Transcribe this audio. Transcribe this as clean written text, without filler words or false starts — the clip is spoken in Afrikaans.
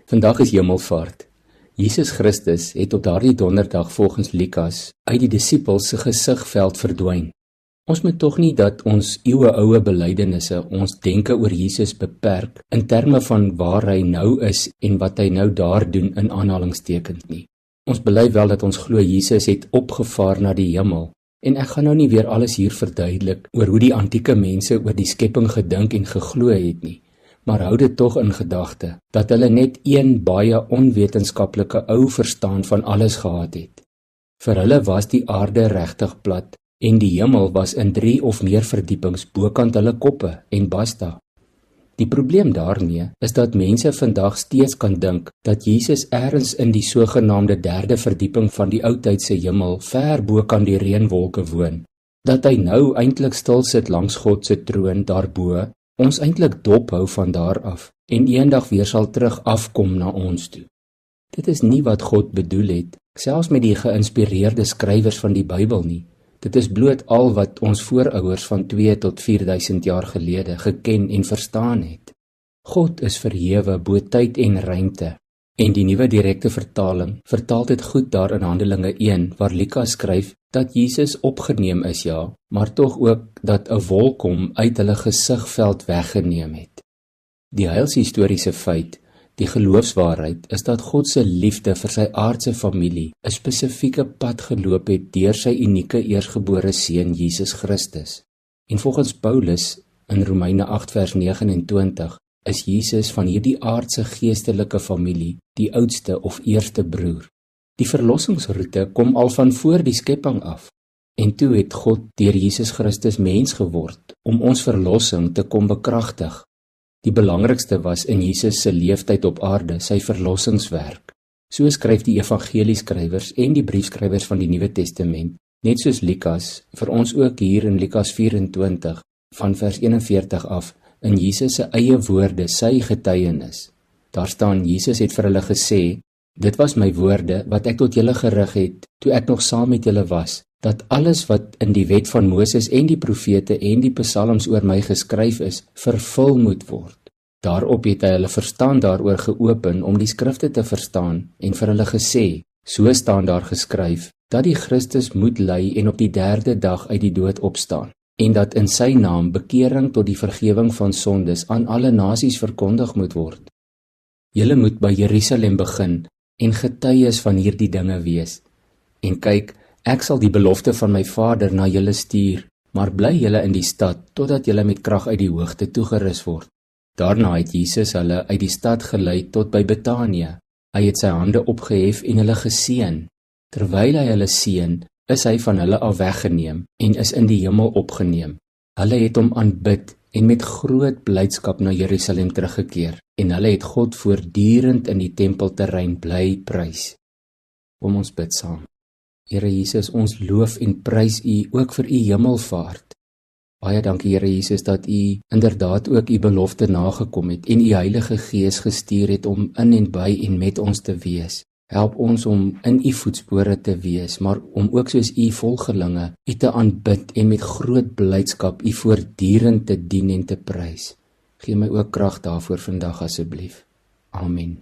Vandag is Hemelvaart. Jesus Christus het op daardie donderdag volgens Lukas uit die disippels se gesigveld verdwyn. Ons moet tog nie dat ons eeueoue belydenisse ons denke oor Jesus beperk in terme van waar hy nou is en wat hy nou daar doen in aanhalingstekens nie. Ons bely wel dat ons glo Jesus het opgevaar na die hemel. En ek gaan nou nie weer alles hier verduidelik oor hoe die antieke mense oor die skepping gedink en geglo het nie, maar hou dit tog in gedagte dat hulle net een baie onwetenskaplike ou verstaan van alles gehad het. Vir hulle was die aarde regtig plat en die hemel was in 3 of meer verdiepings bokant hulle koppe en basta. Die probleem daarmee is dat mense vandag steeds kan dink dat Jesus ergens in die sogenaamde 3de verdieping van die oudtydse hemel ver bokant die reënwolke woon, dat hy nou eintlik stil sit langs God se troon daarbo, ons eintlik dophou van daar af en eendag weer sal terug afkom na ons toe. Dit is nie wat God bedoel het, selfs met die geïnspireerde skrywers van die Bybel nie. Dit is bloot al wat ons voorouers van 2 tot 4000 jaar gelede geken en verstaan het. God is verhewe bo tyd en ruimte. En die nuwe direkte vertaling vertaal dit goed daar in Handelinge 1 waar Lukas skryf dat Jesus opgeneem is ja, maar tog ook dat 'n wolk hom uit hulle gesigveld weggeneem het. Die heilshistoriese feit, die geloofswaarheid, is dat God se liefde vir sy aardse familie 'n spesifieke pad geloop het deur sy unieke eersgebore seun Jesus Christus. En volgens Paulus in Romeine 8 vers 29 is Jesus van hierdie aardse geestelike familie die oudste of eerste broer. Die verlossingsroete kom al van voor die skepping af. En toe het God deur Jesus Christus mens geword om ons verlossing te kom bekragtig. Die belangrikste was in Jesus se leeftyd op aarde sy verlossingswerk. So skryf die evangelieskrywers en die briefskrywers van die Nuwe Testament, net soos Lukas, vir ons ook hier in Lukas 24 van vers 41 af, in Jesus se eie woorde, sy getuienis. Daar staan, Jesus het vir hulle gesê, dit was my woorde wat ek tot julle gerig het, toe ek nog saam met julle was, dat alles wat in die wet van Moses en die profete en die psalms oor my geskryf is, vervul moet word. Daarop het hy hulle verstand daaroor geopen om die skrifte te verstaan en vir hulle gesê, so staan daar geskryf, dat die Christus moet ly en op die 3de dag uit die dood opstaan, en dat in sy naam bekering tot die vergewing van sondes aan alle nasies verkondig moet word. Julle moet by Jerusalem begin en getuies van hierdie dinge wees. En kyk, ek sal die belofte van my Vader na julle stuur, maar bly julle in die stad, totdat julle met krag uit die hoogte toegerus word. Daarna het Jesus hulle uit die stad gelei tot by Betanië. Hy het sy hande opgehef en hulle geseën. Terwyl hy hulle seën, is hy van hulle af weggeneem en is in die hemel opgeneem. Hulle het hom aanbid en met groot blydskap na Jerusalem teruggekeer, en hulle het God voortdurend in die tempelterrein bly prys. Kom ons bid saam. Here Jesus, ons loof en prys U ook vir U hemelvaart. Baie dankie Here Jesus dat U inderdaad ook U belofte nagekom het en U Heilige Gees gestuur het om in en by en met ons te wees. Help ons om in U voetspore te wees, maar om ook soos U volgelinge U te aanbid en met groot blydskap U voortdurend te dien en te prys. Gee my ook krag daarvoor vandag asseblief. Amen.